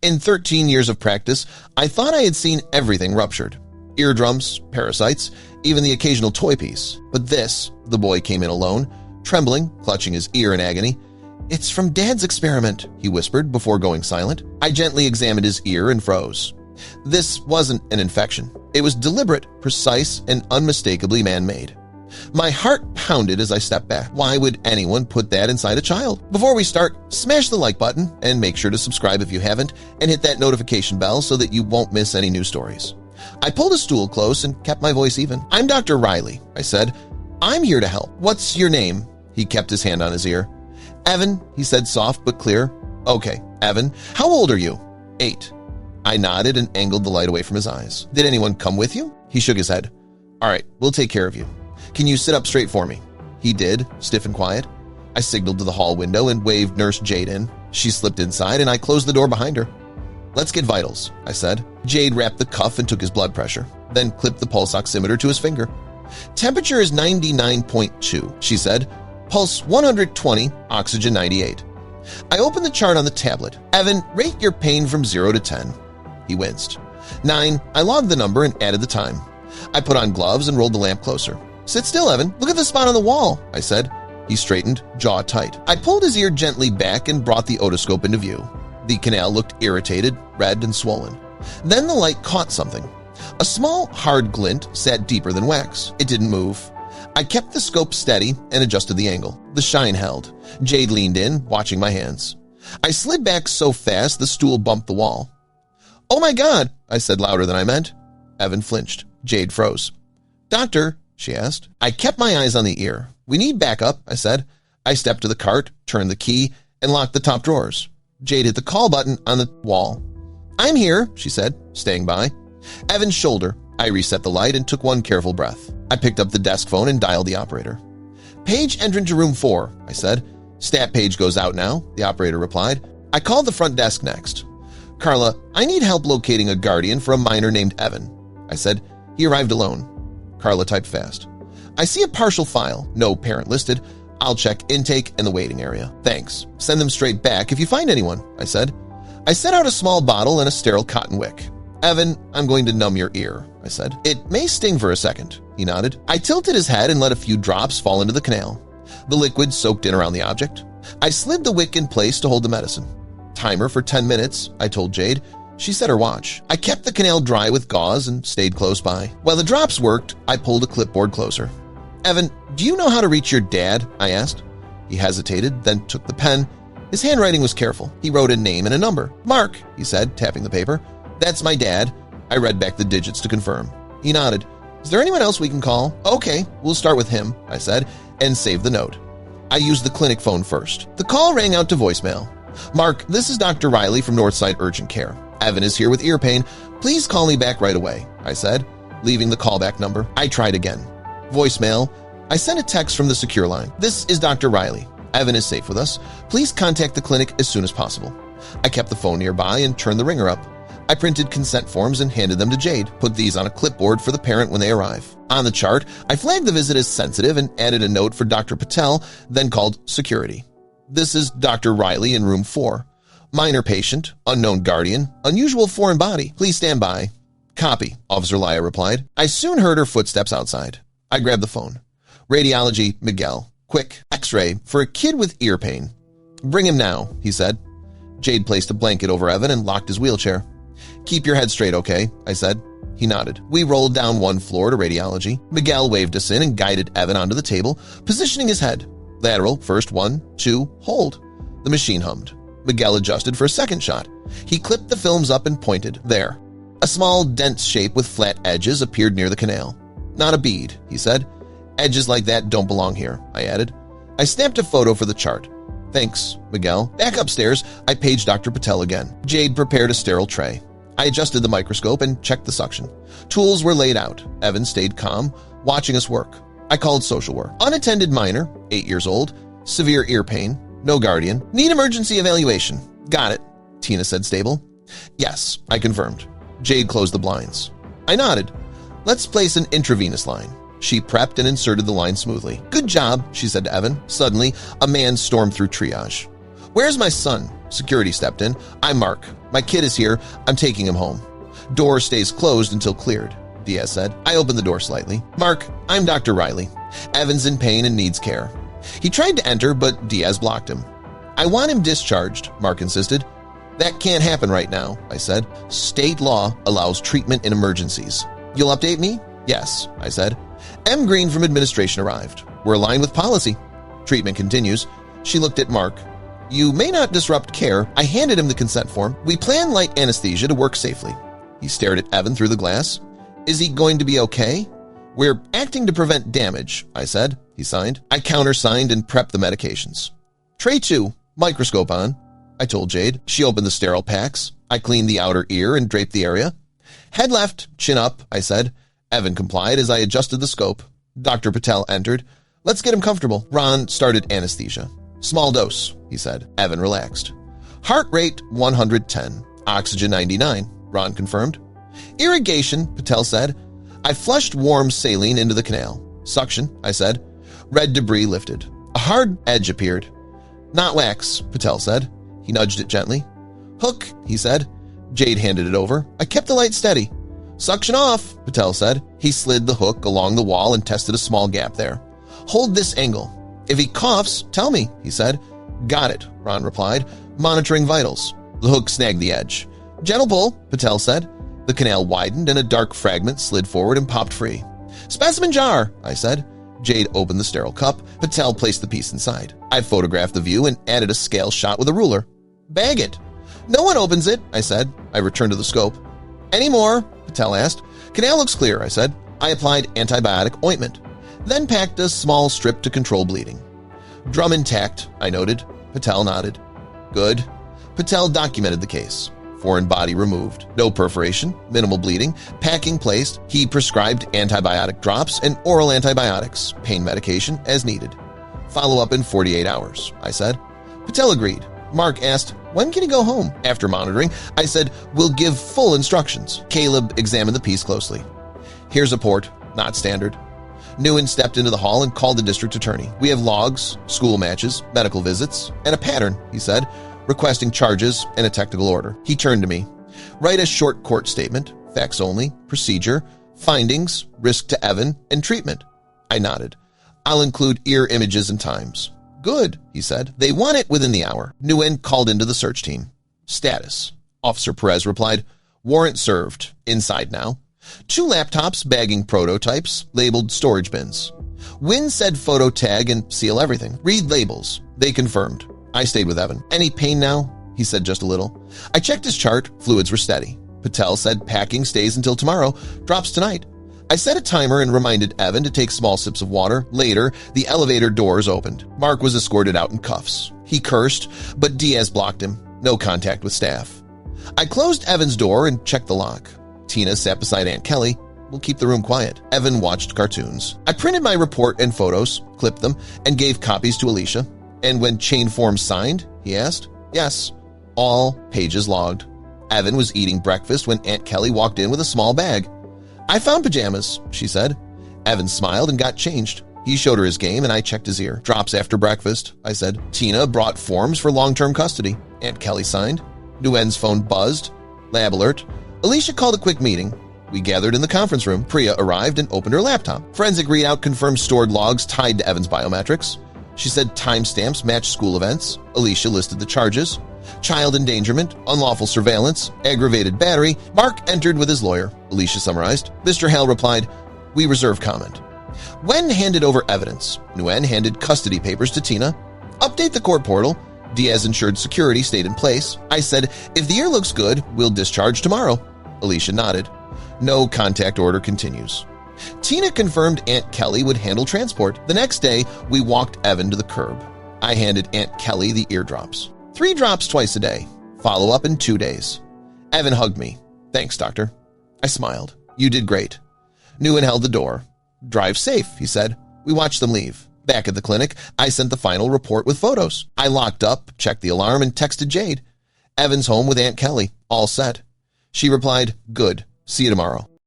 In 13 years of practice, I thought I had seen everything ruptured. Eardrums, parasites, even the occasional toy piece. But this, the boy came in alone, trembling, clutching his ear in agony. "It's from Dad's experiment," he whispered before going silent. I gently examined his ear and froze. This wasn't an infection. It was deliberate, precise, and unmistakably man-made. My heart pounded as I stepped back. Why would anyone put that inside a child? Before we start, smash the like button and make sure to subscribe if you haven't, and hit that notification bell so that you won't miss any new stories. I pulled a stool close and kept my voice even. "I'm Dr. Riley," I said. "I'm here to help. What's your name?" He kept his hand on his ear. "Evan," he said, soft but clear. "Okay, Evan. How old are you?" 8. I nodded and angled the light away from his eyes. "Did anyone come with you?" He shook his head. "All right, we'll take care of you. Can you sit up straight for me?" He did, stiff and quiet. I signaled to the hall window and waved Nurse Jade in. She slipped inside and I closed the door behind her. "Let's get vitals," I said. Jade wrapped the cuff and took his blood pressure, then clipped the pulse oximeter to his finger. "Temperature is 99.2, she said. "Pulse 120, oxygen 98. I opened the chart on the tablet. "Evan, rate your pain from 0 to 10. He winced. 9. I logged the number and added the time. I put on gloves and rolled the lamp closer. "Sit still, Evan. Look at the spot on the wall," I said. He straightened, jaw tight. I pulled his ear gently back and brought the otoscope into view. The canal looked irritated, red, and swollen. Then the light caught something. A small, hard glint sat deeper than wax. It didn't move. I kept the scope steady and adjusted the angle. The shine held. Jade leaned in, watching my hands. I slid back so fast the stool bumped the wall. "Oh my God," I said louder than I meant. Evan flinched. Jade froze. "Doctor," she asked. I kept my eyes on the ear. "We need backup," I said. I stepped to the cart, turned the key, and locked the top drawers. Jade hit the call button on the wall. "I'm here," she said, staying by. Evan's shoulder. I reset the light and took one careful breath. I picked up the desk phone and dialed the operator. "Page entered to room 4, I said. "Stat page goes out now," the operator replied. I called the front desk next. "Carla, I need help locating a guardian for a minor named Evan," I said. "He arrived alone." Carla typed fast. "I see a partial file, no parent listed. I'll check intake and the waiting area. Thanks. Send them straight back if you find anyone," I said. I set out a small bottle and a sterile cotton wick. "Evan, I'm going to numb your ear," I said. "It may sting for a second," he nodded. I tilted his head and let a few drops fall into the canal. The liquid soaked in around the object. I slid the wick in place to hold the medicine. "Timer for 10 minutes, I told Jade. She set her watch. I kept the canal dry with gauze and stayed close by. While the drops worked, I pulled a clipboard closer. "Evan, do you know how to reach your dad?" I asked. He hesitated, then took the pen. His handwriting was careful. He wrote a name and a number. "Mark," he said, tapping the paper. "That's my dad." I read back the digits to confirm. He nodded. "Is there anyone else we can call?" "Okay, we'll start with him," I said, and saved the note. I used the clinic phone first. The call rang out to voicemail. "Mark, this is Dr. Riley from Northside Urgent Care. Evan is here with ear pain. Please call me back right away," I said, leaving the callback number. I tried again. Voicemail. I sent a text from the secure line. "This is Dr. Riley. Evan is safe with us. Please contact the clinic as soon as possible." I kept the phone nearby and turned the ringer up. I printed consent forms and handed them to Jade. Put these on a clipboard for the parent when they arrive. On the chart, I flagged the visit as sensitive and added a note for Dr. Patel, then called security. "This is Dr. Riley in room 4. Minor patient, unknown guardian, unusual foreign body. Please stand by." "Copy," Officer Laya replied. I soon heard her footsteps outside. I grabbed the phone. "Radiology, Miguel. Quick, X-ray for a kid with ear pain." "Bring him now," he said. Jade placed a blanket over Evan and locked his wheelchair. "Keep your head straight, okay?" I said. He nodded. We rolled down one floor to radiology. Miguel waved us in and guided Evan onto the table, positioning his head. Lateral, first 1, 2, hold. The machine hummed. Miguel adjusted for a second shot. He clipped the films up and pointed. There. A small, dense shape with flat edges appeared near the canal. "Not a bead," he said. "Edges like that don't belong here," I added. I snapped a photo for the chart. "Thanks, Miguel." Back upstairs, I paged Dr. Patel again. Jade prepared a sterile tray. I adjusted the microscope and checked the suction. Tools were laid out. Evan stayed calm, watching us work. I called social work. "Unattended minor, 8 years old, severe ear pain, no guardian, need emergency evaluation." "Got it," Tina said, stable. "Yes," I confirmed. Jade closed the blinds. I nodded. "Let's place an intravenous line." She prepped and inserted the line smoothly. "Good job," she said to Evan. Suddenly, a man stormed through triage. "Where's my son?" Security stepped in. "I'm Mark. My kid is here. I'm taking him home. Door stays closed until cleared, Diaz said. I opened the door slightly. Mark, I'm Dr. Riley. Evan's in pain and needs care. He tried to enter, but Diaz blocked him. I want him discharged, Mark insisted. That can't happen right now, I said. State law allows treatment in emergencies. You'll update me? Yes, I said. M. Green from administration arrived. We're aligned with policy. Treatment continues. She looked at Mark. You may not disrupt care. I handed him the consent form. We plan light anesthesia to work safely. He stared at Evan through the glass. Is he going to be okay? We're acting to prevent damage, I said. He signed. I countersigned and prepped the medications. Tray 2, microscope on, I told Jade. She opened the sterile packs. I cleaned the outer ear and draped the area. Head left, chin up, I said. Evan complied as I adjusted the scope. Dr. Patel entered. Let's get him comfortable. Ron started anesthesia. Small dose, he said. Evan relaxed. Heart rate 110, oxygen 99, Ron confirmed. Irrigation, Patel said. I flushed warm saline into the canal. Suction, I said. Red debris lifted. A hard edge appeared. Not wax, Patel said. He nudged it gently. Hook, he said. Jade handed it over. I kept the light steady. Suction off, Patel said. He slid the hook along the wall and tested a small gap there. Hold this angle. If he coughs, tell me, he said. Got it, Ron replied, monitoring vitals. The hook snagged the edge. Gentle pull, Patel said. The canal widened and a dark fragment slid forward and popped free. Specimen jar, I said. Jade opened the sterile cup. Patel placed the piece inside. I photographed the view and added a scale shot with a ruler. Bag it. No one opens it, I said. I returned to the scope. Any more? Patel asked. Canal looks clear, I said. I applied antibiotic ointment, then packed a small strip to control bleeding. Drum intact, I noted. Patel nodded. Good. Patel documented the case. Foreign body removed. No perforation, minimal bleeding, packing placed. He prescribed antibiotic drops and oral antibiotics, pain medication as needed. Follow up in 48 hours, I said. Patel agreed. Mark asked, when can he go home? After monitoring, I said, we'll give full instructions. Caleb examined the piece closely. Here's a port, not standard. Nguyen stepped into the hall and called the district attorney. We have logs, school matches, medical visits, and a pattern, he said, requesting charges and a technical order. He turned to me. Write a short court statement, facts only, procedure, findings, risk to Evan, and treatment. I nodded. I'll include ear images and times. Good, he said. They want it within the hour. Nguyen called into the search team. Status. Officer Perez replied, warrant served. Inside now. 2 laptops bagging prototypes, labeled storage bins. Wynn said photo tag and seal everything. Read labels. They confirmed. I stayed with Evan. Any pain now? He said just a little. I checked his chart. Fluids were steady. Patel said packing stays until tomorrow, drops tonight. I set a timer and reminded Evan to take small sips of water. Later, the elevator doors opened. Mark was escorted out in cuffs. He cursed, but Diaz blocked him. No contact with staff. I closed Evan's door and checked the lock. Tina sat beside Aunt Kelly. We'll keep the room quiet. Evan watched cartoons. I printed my report and photos, clipped them, and gave copies to Alicia. And when chain form signed, he asked. Yes. All pages logged. Evan was eating breakfast when Aunt Kelly walked in with a small bag. I found pajamas, she said. Evan smiled and got changed. He showed her his game and I checked his ear. Drops after breakfast, I said. Tina brought forms for long-term custody. Aunt Kelly signed. Nguyen's phone buzzed. Lab alert. Alicia called a quick meeting. We gathered in the conference room. Priya arrived and opened her laptop. Forensic readout confirmed stored logs tied to Evan's biometrics. She said timestamps matched school events. Alicia listed the charges. Child endangerment, unlawful surveillance, aggravated battery. Mark entered with his lawyer. Alicia summarized. Mr. Hale replied, we reserve comment. Wen handed over evidence. Nguyen handed custody papers to Tina. Update the court portal. Diaz ensured security stayed in place. I said, if the ear looks good, we'll discharge tomorrow. Alicia nodded. No contact order continues. Tina confirmed Aunt Kelly would handle transport. The next day, we walked Evan to the curb. I handed Aunt Kelly the eardrops. 3 drops twice a day. Follow up in 2 days. Evan hugged me. Thanks, doctor. I smiled. You did great. Nguyen held the door. Drive safe, he said. We watched them leave. Back at the clinic, I sent the final report with photos. I locked up, checked the alarm, and texted Jade. Evan's home with Aunt Kelly. All set. She replied, good. See you tomorrow.